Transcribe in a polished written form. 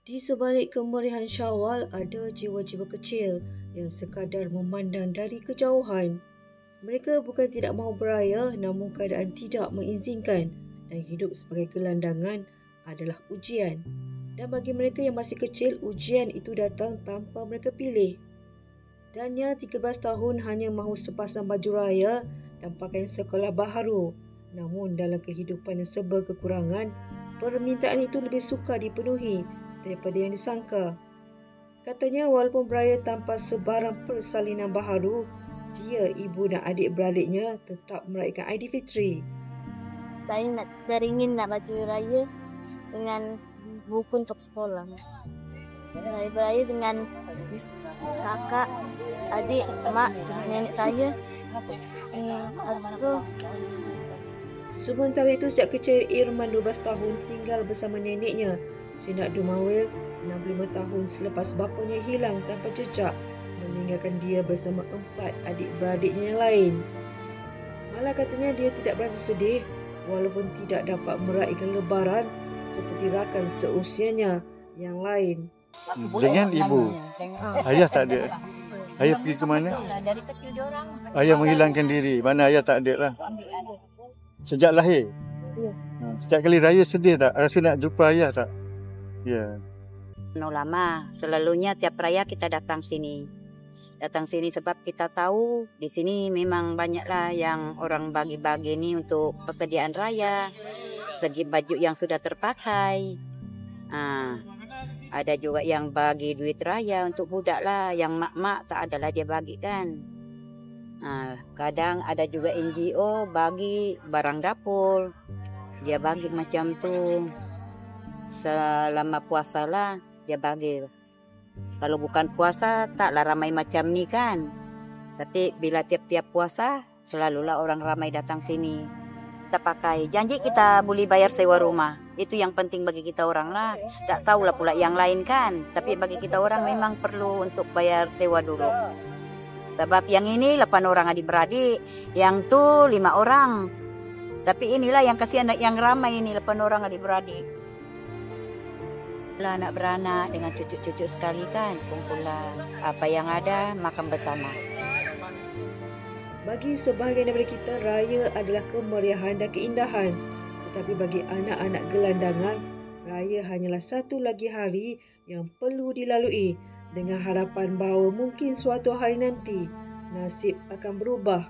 Di sebalik kemeriahan Syawal ada jiwa-jiwa kecil yang sekadar memandang dari kejauhan. Mereka bukan tidak mahu beraya, namun keadaan tidak mengizinkan, dan hidup sebagai gelandangan adalah ujian. Dan bagi mereka yang masih kecil, ujian itu datang tanpa mereka pilih. Dania 13 tahun hanya mahu sepasang baju raya dan pakaian sekolah baharu. Namun dalam kehidupan yang serba kekurangan, permintaan itu lebih sukar dipenuhi daripada yang disangka. Katanya walaupun beraya tanpa sebarang persalinan baharu, dia, ibu dan adik-beradiknya tetap meraihkan Aidilfitri. Saya teringin nak baju raya dengan buku untuk sekolah. Saya beraya dengan kakak, adik, mak, nenek saya. Sementara itu, sejak kecil Irman 12 tahun tinggal bersama neneknya, Sinak Dumawil 65 tahun selepas bapanya hilang tanpa jejak, meninggalkan dia bersama 4 adik-beradiknya yang lain. Malah katanya dia tidak berasa sedih walaupun tidak dapat meraihkan lebaran seperti rakan seusianya yang lain. Dengan ibu, ayah tak ada. Ayah pergi ke mana? Dari kecil diorang. Ayah menghilangkan diri. Mana ayah tak ada lah. Sejak lahir? Ya. Setiap kali raya sedih tak? Rasa nak jumpa ayah tak? Ya. Lama, selalunya tiap raya kita datang sini. Datang sini sebab kita tahu di sini memang banyaklah yang orang bagi-bagi ni untuk persediaan raya. Segi baju yang sudah terpakai. Ada juga yang bagi duit raya untuk budak lah. Yang mak-mak tak adalah dia bagi kan. Kadang ada juga NGO bagi barang dapur. Dia bagi macam tu. Selama puasa lah dia bagi. Kalau bukan puasa taklah ramai macam ni kan. Tapi bila tiap-tiap puasa selalulah orang ramai datang sini. Kita pakai. Janji kita boleh bayar sewa rumah. Itu yang penting bagi kita orang lah. Tak tahulah pula yang lain kan. Tapi bagi kita orang memang perlu untuk bayar sewa dulu. Sebab yang ini 8 orang adik-beradik. Yang tu 5 orang. Tapi inilah yang kasihan yang ramai ini 8 orang adik-beradik. Anak beranak dengan cucu-cucu sekali kan. Kumpulan. Apa yang ada makan bersama. Bagi sebahagian daripada kita, raya adalah kemeriahan dan keindahan. Tetapi bagi anak-anak gelandangan, raya hanyalah satu lagi hari yang perlu dilalui dengan harapan bahawa mungkin suatu hari nanti nasib akan berubah.